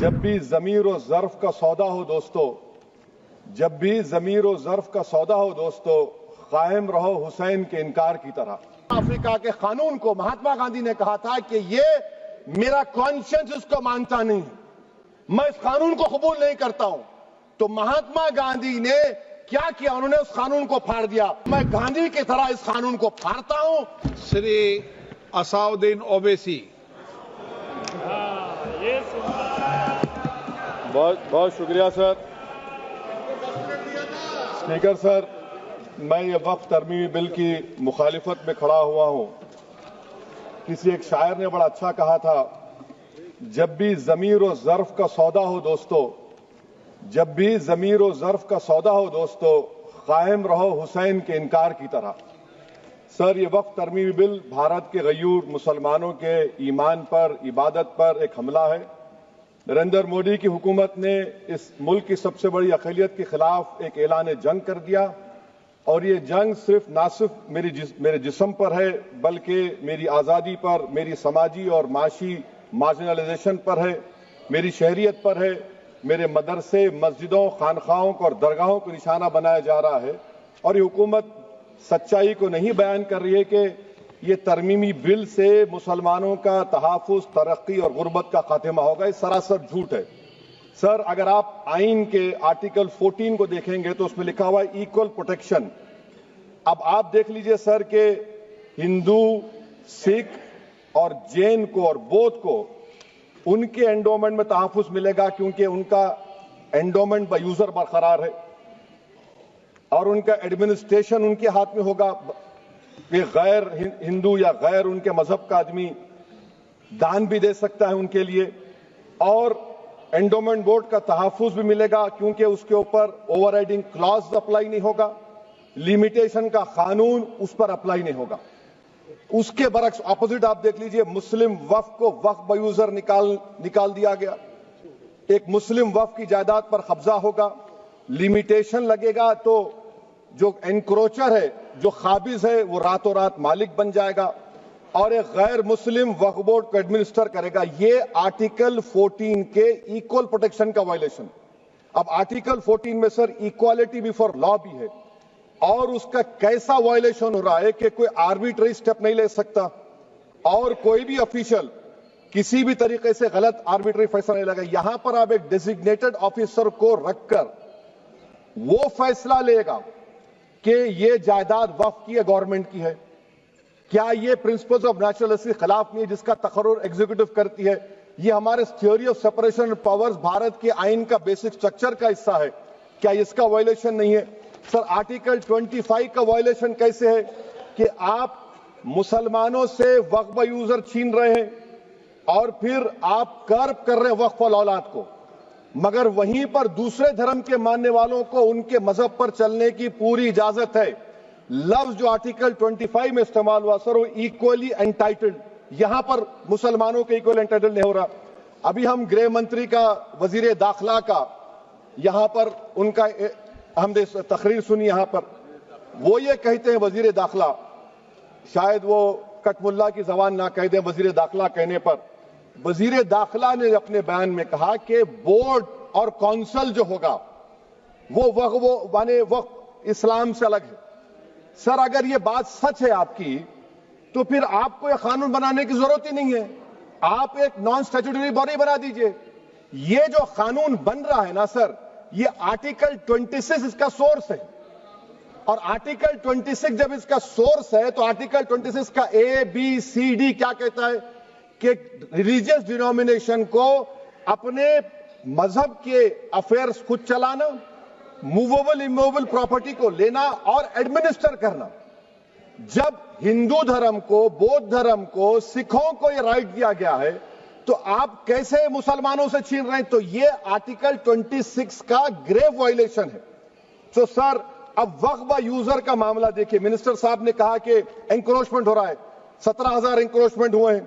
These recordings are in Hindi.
जब भी ज़मीर और ज़र्फ का सौदा हो दोस्तों, जब भी ज़मीर और ज़र्फ का सौदा हो दोस्तों, कायम रहो हुसैन के इनकार की तरह। अफ्रीका के कानून को महात्मा गांधी ने कहा था कि ये मेरा कॉन्शियंस इसको मानता नहीं है, मैं इस कानून को कबूल नहीं करता हूं। तो महात्मा गांधी ने क्या किया, उन्होंने उस कानून को फाड़ दिया। मैं गांधी की तरह इस कानून को फाड़ता हूं। श्री असाउद्दीन ओवैसी। बहुत शुक्रिया सर। स्पीकर सर, मैं ये वक्फ तरमीमी बिल की मुखालिफत में खड़ा हुआ हूं। किसी एक शायर ने बड़ा अच्छा कहा था, जब भी ज़मीर और ज़र्फ का सौदा हो दोस्तों, जब भी ज़मीर और ज़र्फ का सौदा हो दोस्तों, कायम रहो हुसैन के इनकार की तरह। सर, ये वक्फ तरमीमी बिल भारत के गयूर मुसलमानों के ईमान पर, इबादत पर एक हमला है। नरेंद्र मोदी की हुकूमत ने इस मुल्क की सबसे बड़ी अक़लियत के खिलाफ एक ऐलान जंग कर दिया, और ये जंग ना सिर्फ मेरे जिस्म पर है, बल्कि मेरी आज़ादी पर, मेरी समाजी और माशी मार्जिनलाइजेशन पर है, मेरी शहरियत पर है, मेरे मदरसे, मस्जिदों, खानखाहों और दरगाहों को निशाना बनाया जा रहा है। और ये हुकूमत सच्चाई को नहीं बयान कर रही है कि ये तरमीमी बिल से मुसलमानों का तहफ़्फ़ुज़, तरक्की और गुर्बत का खात्मा होगा। ये सरासर झूठ है। सर, अगर आप आइन के आर्टिकल 14 को देखेंगे तो उसमें लिखा हुआ है इक्वल प्रोटेक्शन। अब आप देख लीजिए सर कि हिंदू, सिख और जैन को और बौद्ध को उनके एंडोमेंट में तहफ़्फ़ुज़ मिलेगा, क्योंकि उनका एंडोमेंट बाय यूजर बरकरार है और उनका एडमिनिस्ट्रेशन उनके हाथ में होगा कि गैर हिंदू या गैर उनके मजहब का आदमी दान भी दे सकता है उनके लिए, और एंडोमेंट बोर्ड का तहफ़्फ़ुज़ भी मिलेगा, क्योंकि उसके ऊपर ओवरराइडिंग क्लॉज अप्लाई नहीं होगा, लिमिटेशन का कानून उस पर अप्लाई नहीं होगा। उसके बरक्स ऑपोजिट आप देख लीजिए, मुस्लिम वक्फ को वक्फ बाय यूजर निकाल दिया गया। एक मुस्लिम वक्फ की जायदाद पर कब्जा होगा, लिमिटेशन लगेगा, तो जो एनक्रोचर है, जो खाबिज है, वो रातों रात मालिक बन जाएगा और एक गैर मुस्लिम वक्फ बोर्ड को एडमिनिस्टर करेगा। ये आर्टिकल 14 के इक्वल प्रोटेक्शन का वायलेशन। अब आर्टिकल 14 में सर इक्वालिटी बिफोर लॉ भी है, और उसका कैसा वायलेशन हो रहा है कि कोई आर्बिट्ररी स्टेप नहीं ले सकता और कोई भी ऑफिशियल किसी भी तरीके से गलत आर्बिट्ररी फैसला नहीं लगा। यहां पर आप एक डेजिग्नेटेड ऑफिसर को रखकर वो फैसला लेगा कि ये जायदाद वक्फ की है, गवर्नमेंट की है। क्या ये प्रिंसिपल्स ऑफ नेचुरलिटी के खिलाफ नहीं है, जिसका तकर्रुर एग्जीक्यूटिव करती है? ये हमारे theory of separation of powers, Bharat के आइन का बेसिक स्ट्रक्चर का हिस्सा है। क्या इसका वायलेशन नहीं है? सर, आर्टिकल 25 का वायलेशन कैसे है कि आप मुसलमानों से वक्फ बाय यूजर छीन रहे हैं और फिर आप कर्ब कर रहे हैं वक्फ वाल औलाद को, मगर वहीं पर दूसरे धर्म के मानने वालों को उनके मजहब पर चलने की पूरी इजाजत है। लफ्ज जो आर्टिकल 25 में इस्तेमाल हुआ सर, वो इक्वली एंटाइटल्ड, यहां पर मुसलमानों के इक्वल एंटाइटल्ड नहीं हो रहा। अभी हम गृह मंत्री का, वजीर दाखिला का यहां पर उनका हमने तकरीर सुनी, यहां पर वो ये कहते हैं, वजीर दाखिला, शायद वो कटमुल्ला की जबान ना कह दें, वजीर दाखिला कहने पर वजीर दाखिला ने अपने बयान में कहा कि बोर्ड और काउंसिल जो होगा वो माने वक्फ इस्लाम से अलग है। सर, अगर ये बात सच है आपकी, तो फिर आपको यह कानून बनाने की जरूरत ही नहीं है। आप एक नॉन स्टैट्यूटरी बॉडी बना दीजिए। ये जो कानून बन रहा है ना सर, ये आर्टिकल 26 इसका सोर्स है, और आर्टिकल 26 जब इसका सोर्स है तो आर्टिकल 26 का ABCD क्या कहता है कि रिलीजियस डिनोमिनेशन को अपने मजहब के अफेयर्स खुद चलाना, मूवेबल इमूवेबल प्रॉपर्टी को लेना और एडमिनिस्टर करना। जब हिंदू धर्म को, बौद्ध धर्म को, सिखों को यह राइट दिया गया है, तो आप कैसे मुसलमानों से छीन रहे हैं? तो ये आर्टिकल 26 का ग्रेव वायलेशन है। तो सर, अब वक्फ बाय यूजर का मामला देखिए, मिनिस्टर साहब ने कहा कि एंक्रोचमेंट हो रहा है, 17,000 एंक्रोचमेंट हुए हैं।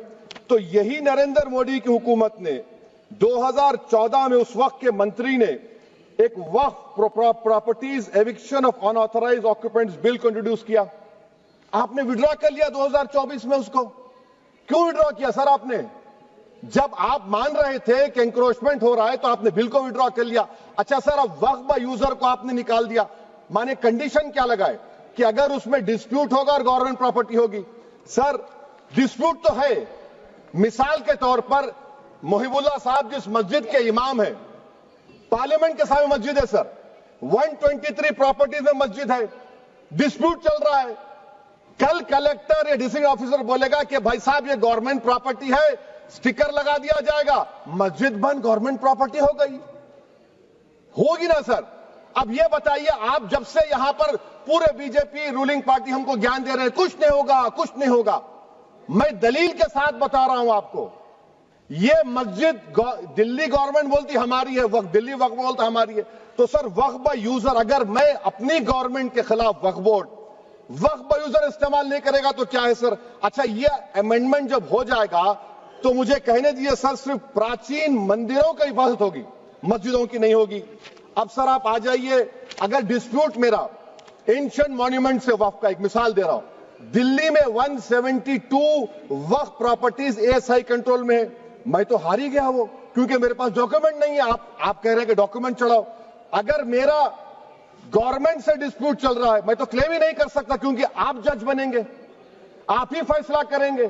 तो यही नरेंद्र मोदी की हुकूमत ने 2014 में उस वक्त के मंत्री ने एक Waqf properties eviction of unauthorised occupants bill को इंट्रोड्यूस किया। आपने विड्रॉ कर लिया 2024 में उसको। क्यों विड्रॉ किया सर आपने? जब आप मान रहे थे कि एंक्रोचमेंट हो रहा है तो आपने बिल को विड्रॉ कर लिया। अच्छा सर, अब वक्फ बाय यूजर को आपने निकाल दिया, माने कंडीशन क्या लगाए कि अगर उसमें डिस्प्यूट होगा और गवर्नमेंट प्रॉपर्टी होगी। सर डिस्प्यूट तो है, मिसाल के तौर पर मोहिबुल्लाह साहब जिस मस्जिद के इमाम है, पार्लियामेंट के सामने मस्जिद है सर, 123 प्रॉपर्टीज में मस्जिद है, डिस्प्यूट चल रहा है। कल कलेक्टर या डिस्ट्रिक्ट ऑफिसर बोलेगा कि भाई साहब ये गवर्नमेंट प्रॉपर्टी है, स्टिकर लगा दिया जाएगा, मस्जिद बंद, गवर्नमेंट प्रॉपर्टी हो गई, होगी ना सर। अब ये बताइए, आप जब से यहां पर पूरे बीजेपी रूलिंग पार्टी हमको ज्ञान दे रहे हैं कुछ नहीं होगा, कुछ नहीं होगा, मैं दलील के साथ बता रहा हूं आपको। ये मस्जिद दिल्ली गवर्नमेंट बोलती हमारी है, वक्फ दिल्ली वक्फ बोलता हमारी है, तो सर वक्फ बाय यूजर, अगर मैं अपनी गवर्नमेंट के खिलाफ वक्फ बोर्ड वक्फ बाय यूजर इस्तेमाल नहीं करेगा तो क्या है सर। अच्छा, ये अमेंडमेंट जब हो जाएगा तो मुझे कहने दीजिए सर, सिर्फ प्राचीन मंदिरों की हिफाजत होगी, मस्जिदों की नहीं होगी। अब सर आप आ जाइए, अगर डिस्प्यूट मेरा एंशिएंट मॉन्यूमेंट से वक्फ का, एक मिसाल दे रहा हूं, दिल्ली में 172 वक्फ प्रॉपर्टीज एएसआई कंट्रोल में है, मैं तो हार ही गया वो, क्योंकि मेरे पास डॉक्यूमेंट नहीं है। आप कह रहे हैं कि डॉक्यूमेंट चढ़ाओ, अगर मेरा गवर्नमेंट से डिस्प्यूट चल रहा है मैं तो क्लेम ही नहीं कर सकता, क्योंकि आप जज बनेंगे, आप ही फैसला करेंगे,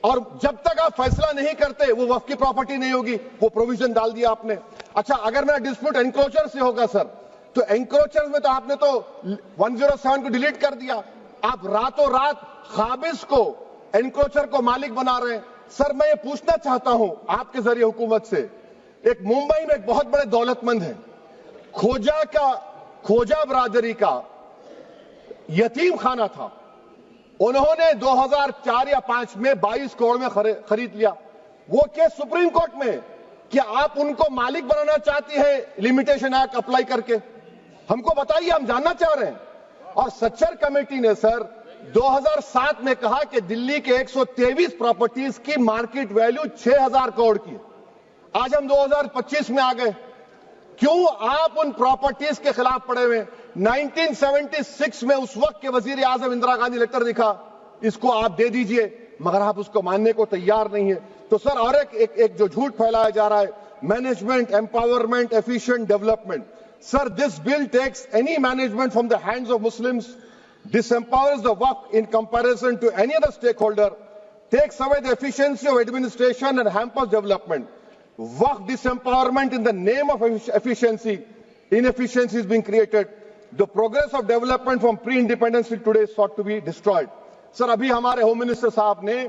और जब तक आप फैसला नहीं करते वो वक्फ की प्रॉपर्टी नहीं होगी, वो प्रोविजन डाल दिया आपने। अच्छा, अगर मेरा डिस्प्यूट एनक्रोचर से होगा सर, तो एनक्रोचर में तो आपने तो 107 को डिलीट कर दिया, आप रातों रात खाबिज को, एनक्रोचर को मालिक बना रहे हैं। सर मैं ये पूछना चाहता हूं आपके जरिए हुकूमत से, एक मुंबई में एक बहुत बड़े दौलतमंद है, खोजा बरादरी का यतीम खाना था, उन्होंने 2004 या 5 में 22 करोड़ में खरीद लिया। वो केस सुप्रीम कोर्ट में, क्या आप उनको मालिक बनाना चाहती है लिमिटेशन एक्ट अप्लाई करके? हमको बताइए, हम जानना चाह रहे हैं। और सच्चर कमेटी ने सर 2007 में कहा कि दिल्ली के 123 प्रॉपर्टीज की मार्केट वैल्यू 6000 करोड़ की। आज हम 2025 में आ गए, क्यों आप उन प्रॉपर्टीज के खिलाफ पड़े हुए? 1976 में उस वक्त के वजीर आजम इंदिरा गांधी लेटर लिखा, इसको आप दे दीजिए, मगर आप उसको मानने को तैयार नहीं है। तो सर और एक जो झूठ फैलाया जा रहा है, management empowerment efficient development, sir this bill takes any management from the hands of Muslims, disempowers the waqf in comparison to any other stakeholder, takes away the efficiency of administration and hampers development. Waqf disempowerment in the name of efficiency, inefficiency is being created. The progress of development from pre-independence till today is sought to be destroyed. Sir अभी हमारे होम मिनिस्टर साहब ने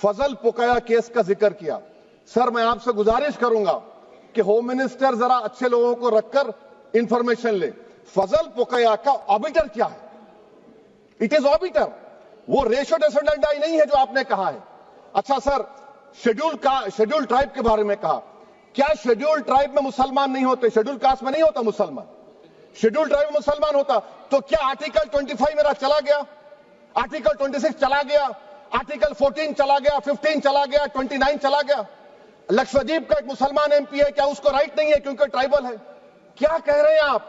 फजल पुकाया केस का जिक्र किया। सर मैं आपसे गुजारिश करूंगा कि होम मिनिस्टर जरा अच्छे लोगों को रखकर इंफॉर्मेशन ले। फजल पुकाया का ऑबिटर क्या है? इट इज ऑबिटर, वो रेशो डेसेंडेंटाई नहीं है जो आपने कहा है। अच्छा सर, शेड्यूल ट्राइब के बारे में कहा, क्या शेड्यूल ट्राइब में मुसलमान नहीं होते? शेड्यूल कास्ट में नहीं होता मुसलमान, शेड्यूल ट्राइब में मुसलमान होता। तो क्या आर्टिकल 25 मेरा चला गया, आर्टिकल 26 चला गया, आर्टिकल 14 चला गया, 15 चला गया, 29 चला गया? लक्षद्वीप का एक मुसलमान एमपी है, क्या उसको राइट नहीं है क्योंकि ट्राइबल है? क्या कह रहे हैं आप?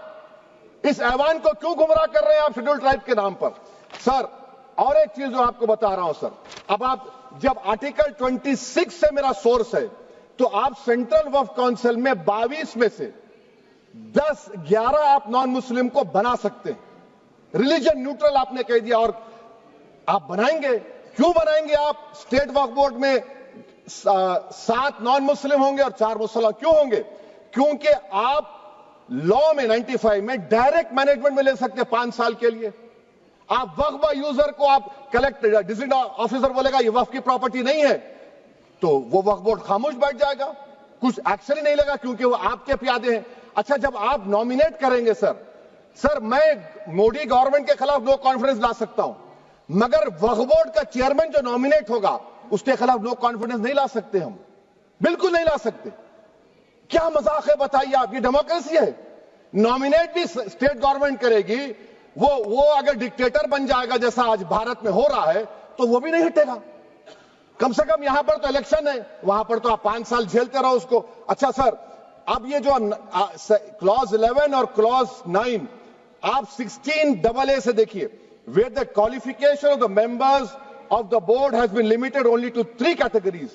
इस ऐवान को क्यों गुमराह कर रहे हैं आप शेड्यूल ट्राइब के नाम पर? सर और एक चीज जो आपको बता रहा हूं सर, अब आप जब आर्टिकल 26 से मेरा सोर्स है, तो आप सेंट्रल वक्फ काउंसिल में 22 में से 11 आप नॉन मुस्लिम को बना सकते हैं। रिलीजन न्यूट्रल आपने कह दिया, और आप बनाएंगे, क्यों बनाएंगे आप? स्टेट वक्फ बोर्ड में 7 नॉन मुस्लिम होंगे और 4 मुसलमान क्यों होंगे? क्योंकि आप लॉ में 95 में डायरेक्ट मैनेजमेंट में ले सकते हैं 5 साल के लिए। आप वक्फ बाय यूजर को आप कलेक्टर डिस्ट्रिक्ट ऑफिसर बोलेगा ये वक्फ की प्रॉपर्टी नहीं है, तो वो वक्फ बोर्ड खामोश बैठ जाएगा, कुछ एक्शन ही नहीं लेगा, क्योंकि वो आपके प्यादे हैं। अच्छा, जब आप नॉमिनेट करेंगे सर मैं मोदी गवर्नमेंट के खिलाफ नो कॉन्फिडेंस ला सकता हूं, मगर वक्फ बोर्ड का चेयरमैन जो नॉमिनेट होगा उसके खिलाफ नो कॉन्फिडेंस नहीं ला सकते, हम बिल्कुल नहीं ला सकते। क्या मजाक है बताइए आप? ये डेमोक्रेसी है। नॉमिनेट भी स्टेट गवर्नमेंट करेगी, वो अगर डिक्टेटर बन जाएगा जैसा आज भारत में हो रहा है तो वो भी नहीं हटेगा। कम से कम यहां पर तो इलेक्शन है, वहां पर तो आप 5 साल झेलते रहो उसको। अच्छा सर, अब ये जो क्लॉज 11 और क्लॉज 9 आप 16AA से देखिए, where the qualification of the members of the board has been limited only to 3 categories.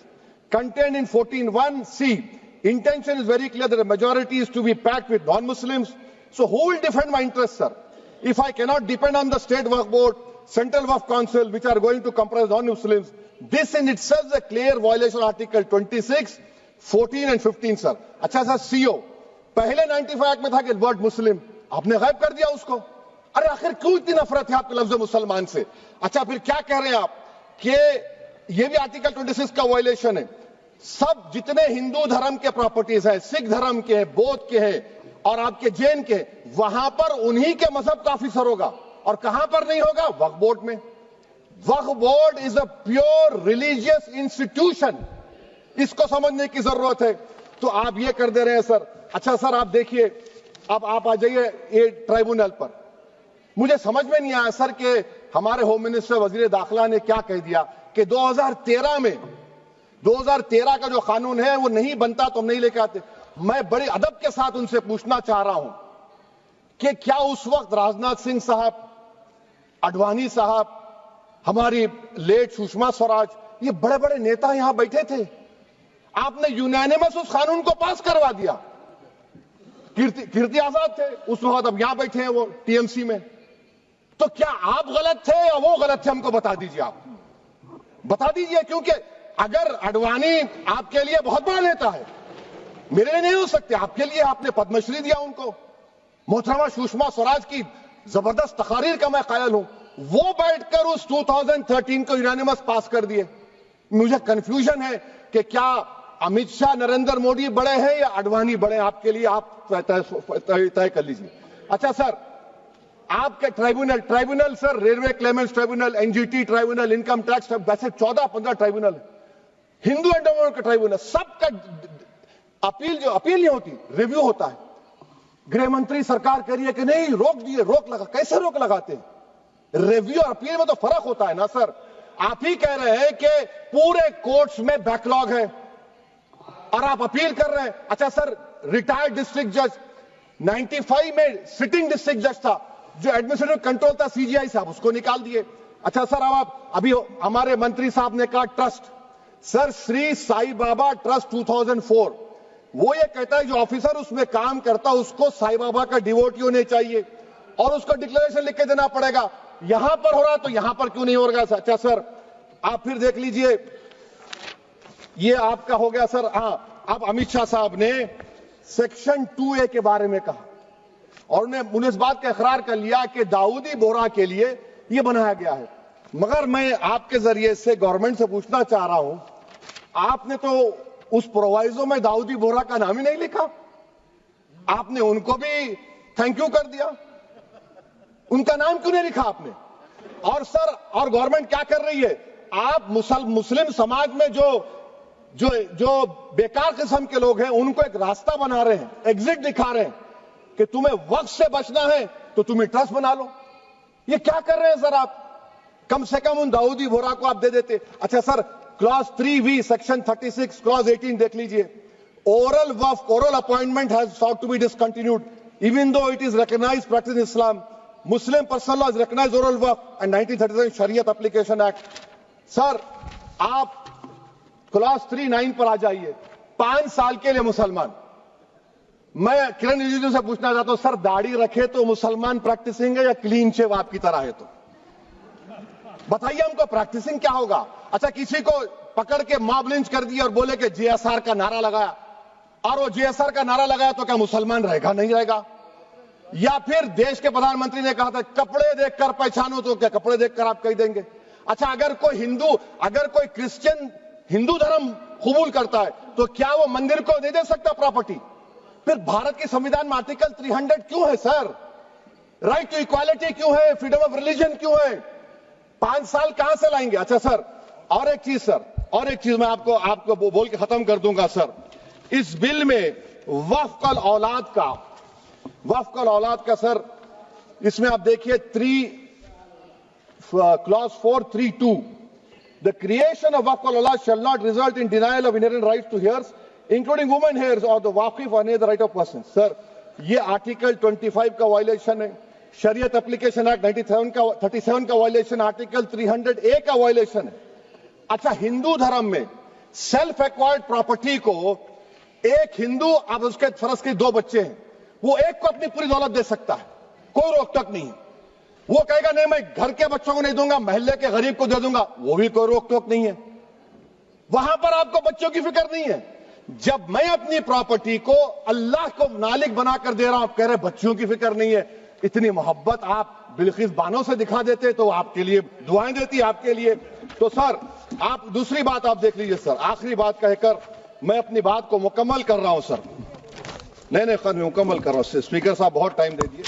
contained in 14(1)(c). Intention is very clear that the majority is to be packed with non-Muslims. So who will defend my interests, sir? If I cannot depend on the State Waqf Board, Central Waqf Council, which are going to comprise non-Muslims, this in itself is a clear violation of Article 26, 14 and 15, sir. अच्छा सर, CO पहले 95 एक्ट में था कि वर्ड मुस्लिम, आपने गायब कर दिया उसको। अरे आखिर क्यों इतनी नफरत है आपके लफ्ज मुसलमान से? अच्छा फिर क्या कह रहे हैं आप कि ये भी आर्टिकल 26 का वायलेशन है। सब जितने हिंदू धर्म के प्रॉपर्टीज है, सिख धर्म के हैं, बौद्ध के हैं और आपके जैन के, वहां पर उन्हीं के मजहब का ऑफिसर होगा। और कहां पर नहीं होगा? वक्फ बोर्ड में। Waqf board is a pure religious institution, इसको समझने की जरूरत है। तो आप ये कर दे रहे हैं सर। अच्छा सर, आप देखिए, अब आप आ जाइए ये ट्राइब्यूनल पर। मुझे समझ में नहीं आया सर कि हमारे होम मिनिस्टर वजीर दाखिला ने क्या कह दिया कि 2013 का जो कानून है वो नहीं बनता तो हम नहीं लेके आते। मैं बड़े अदब के साथ उनसे पूछना चाह रहा हूं कि क्या उस वक्त राजनाथ सिंह साहब, अडवाणी साहब, हमारी लेट सुषमा स्वराज, ये बड़े बड़े नेता यहां बैठे थे? आपने यूनानिमस उस कानून को पास करवा दिया। कीर्ति आजाद थे उस वक्त, अब यहां बैठे हैं वो टीएमसी में। तो क्या आप गलत थे या वो गलत थे? हमको बता दीजिए, आप बता दीजिए। क्योंकि अगर अडवाणी आपके लिए बहुत बड़ा नेता है, मेरे लिए नहीं हो सकते, आपके लिए आपने पद्मश्री दिया उनको। मोहतरमा सुषमा स्वराज की जबरदस्त तकारीर का मैं कायल हूं, वो बैठकर उस 2013 को यूनानिमस पास कर दिए। मुझे कंफ्यूजन है कि क्या अमित शाह, नरेंद्र मोदी बड़े हैं या अडवाणी बड़े हैं? आपके लिए आप तय कर लीजिए। अच्छा सर, आपके tribunal sir, railway Clements tribunal, NGT tribunal, income tax, वैसे 14-15 ट्राइब्यूनल है। हिंदू एंडोमेंट का ट्राइब्यूनल, सबका अपील नहीं होती, रिव्यू होता है। गृह मंत्री सरकार कह रही है कि नहीं, रोक दिए, रोक लगा। कैसे रोक लगाते हैं? रिव्यू और अपील में तो फर्क होता है ना सर। आप ही कह रहे हैं कि पूरे कोर्ट्स में बैकलॉग है और आप अपील कर रहे हैं। अच्छा सर, रिटायर्ड डिस्ट्रिक्ट जज 95 में सिटिंग डिस्ट्रिक्ट जज था, जो एडमिनिस्ट्रेटिव कंट्रोल था सीजीआई साहब, उसको निकाल दिए। अच्छा सर, अब आप अभी हमारे मंत्री साहब ने कहा trust, sir Shri Sai Baba trust 2004, वो ये कहता है जो ऑफिसर उसमें काम करता है उसको साई बाबा का डिवोटी होने चाहिए और उसको डिक्लेरेशन लिख के देना पड़ेगा। यहां पर हो रहा तो यहां पर क्यों नहीं हो रहा? अच्छा सर, आप फिर देख लीजिए, ये आपका हो गया सर। हां, अब अमित शाह साहब ने सेक्शन 2A के बारे में कहा और उन्होंने इस बात का इकरार कर लिया कि दाऊदी बोहरा के लिए यह बनाया गया है। मगर मैं आपके जरिए से गवर्नमेंट से पूछना चाह रहा हूं, आपने तो उस प्रोवाइजो में दाऊदी बोहरा का नाम ही नहीं लिखा। आपने उनको भी थैंक यू कर दिया, उनका नाम क्यों नहीं लिखा आपने? और सर, और गवर्नमेंट क्या कर रही है? आप मुस्लिम समाज में जो बेकार किस्म के लोग हैं उनको एक रास्ता बना रहे हैं, एग्जिट दिखा रहे हैं कि तुम्हें वक्त से बचना है तो तुम्हें ट्रस्ट बना लो। ये क्या कर रहे हैं सर आप? कम से कम उन दाऊदी बोहरा को आप दे देते। अच्छा sir, clause 3V section 36 clause 18 देख लीजिए। Oral Waqf, oral appointment has sought to be discontinued even though it is recognized practice in Islam. Muslim personal law is recognized oral waqf and 1937 Shariat Application Act. Sir, आप क्लॉज 39 पर आ जाइए। 5 साल के लिए मुसलमान। मैं किरण रिजिजू से पूछना चाहता हूं, सर दाढ़ी रखे तो मुसलमान प्रैक्टिसिंग है या क्लीन शेव आपकी तरह है? तो बताइए हमको, प्रैक्टिसिंग क्या होगा? अच्छा, किसी को पकड़ के मॉब लिंच कर दिया और बोले कि JSR का नारा लगाया, और वो JSR का नारा लगाया तो क्या मुसलमान रहेगा? नहीं रहेगा। या फिर देश के प्रधानमंत्री ने कहा था कपड़े देखकर पहचानो, तो क्या कपड़े देखकर आप कह देंगे? अच्छा, अगर कोई क्रिश्चियन हिंदू धर्म कबूल करता है तो क्या वो मंदिर को नहीं दे सकता प्रॉपर्टी? फिर भारत के संविधान में आर्टिकल 300 क्यों है सर? राइट टू इक्वालिटी क्यों है? फ्रीडम ऑफ रिलीजन क्यों है? 5 साल कहां से लाएंगे? अच्छा सर, और एक चीज सर, और एक चीज मैं आपको बोल के खत्म कर दूंगा सर। इस बिल में वक्फ औलाद का सर, इसमें आप देखिए clause 432, the creation of waqf al-awlad shall not result in denial of inherent rights to heirs, including women heirs or the waqif or any other right of person. Sir, ये आर्टिकल 25 का वायलेशन है, शरीयत एप्लीकेशन एक्ट 37 का वायलेशन, आर्टिकल 300A का वायलेशन है। अच्छा, हिंदू धर्म में सेल्फ एक्वायर्ड प्रॉपर्टी को एक हिंदू, अब उसके फर्ज के 2 बच्चे हैं, वो एक को अपनी पूरी दौलत दे सकता है, कोई रोक टोक नहीं। वो कहेगा नहीं मैं घर के बच्चों को नहीं दूंगा, मोहल्ले के गरीब को दे दूंगा, वो भी कोई रोक टोक नहीं है। वहां पर आपको बच्चों की फिक्र नहीं है। जब मैं अपनी प्रॉपर्टी को अल्लाह को मालिक बनाकर दे रहा हूं, आप कह रहे बच्चों की फिक्र नहीं है। इतनी मोहब्बत आप बिल्किस बानो से दिखा देते तो आपके लिए दुआएं देती आपके लिए। तो सर आप दूसरी बात आप देख लीजिए सर, आखिरी बात कहकर मैं अपनी बात को मुकम्मल कर रहा हूं सर। नहीं मैं मुकम्मल कर रहा हूं, स्पीकर साहब बहुत टाइम दे दिए।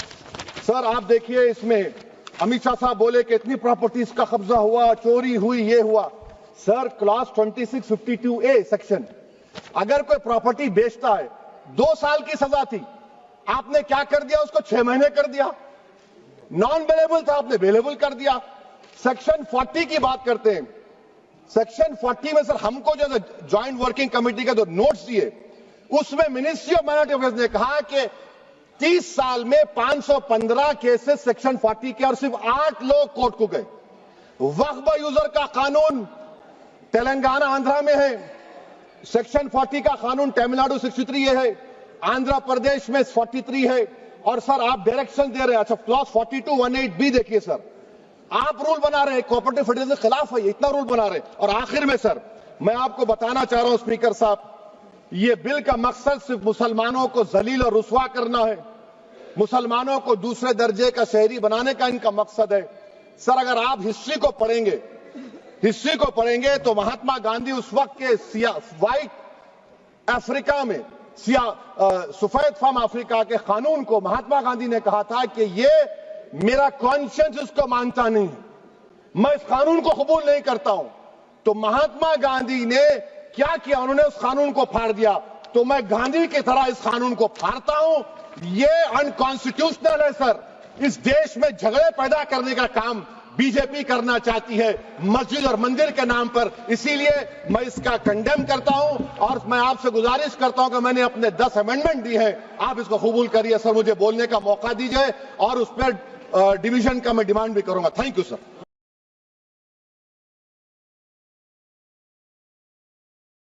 सर आप देखिए, इसमें अमित शाह साहब बोले कि इतनी प्रॉपर्टीज का कब्जा हुआ, चोरी हुई, ये हुआ। सर क्लास 2652A सेक्शन, अगर कोई प्रॉपर्टी बेचता है 2 साल की सजा थी, आपने क्या कर दिया, उसको 6 महीने कर दिया। नॉन बेलेबल था, आपने बेलेबल कर दिया। सेक्शन 40 की बात करते हैं। सेक्शन 40 में सर हमको जो ज्वाइंट वर्किंग कमेटी का जो नोट्स दिए, उसमें मिनिस्ट्री ऑफ माइनॉरिटी अफेयर्स ने कहा कि 30 साल में 515 केसेस सेक्शन 40 के, और सिर्फ 8 लोग कोर्ट को गए। वक्फ यूजर का कानून तेलंगाना आंध्रा में है, सेक्शन 40 का कानून तमिलनाडु 63 है, आंध्र प्रदेश में 43 है। और सर आप डायरेक्शन दे रहे हैं, अच्छा क्लॉज 4218B देखिए सर, आप रूल बना रहे हैं, कोऑपरेटिव फेडरलिज्म के खिलाफ है, इतना रूल बना रहे हैं। और आखिर में सर मैं आपको बताना चाह रहा हूं स्पीकर साहब, ये बिल का मकसद सिर्फ मुसलमानों को जलील और रुस्वा करना है, मुसलमानों को दूसरे दर्जे का शहरी बनाने का इनका मकसद है। सर अगर आप हिस्ट्री को पढ़ेंगे तो महात्मा गांधी उस वक्त के व्हाइट अफ्रीका में, सफेद फार्म अफ्रीका के कानून को महात्मा गांधी ने कहा था कि ये मेरा कॉन्शियंस इसको मानता नहीं है, मैं इस कानून को कबूल नहीं करता हूं। तो महात्मा गांधी ने क्या किया, उन्होंने उस कानून को फाड़ दिया। तो मैं गांधी की तरह इस कानून को फाड़ता हूं। ये अनकॉन्स्टिट्यूशनल है सर। इस देश में झगड़े पैदा करने का काम बीजेपी करना चाहती है मस्जिद और मंदिर के नाम पर, इसीलिए मैं इसका कंडेम करता हूं। और मैं आपसे गुजारिश करता हूं कि मैंने अपने 10 अमेंडमेंट दी है, आप इसको कबूल करिए सर, मुझे बोलने का मौका दीजिए और उस पर डिवीजन का मैं डिमांड भी करूंगा। Thank you sir.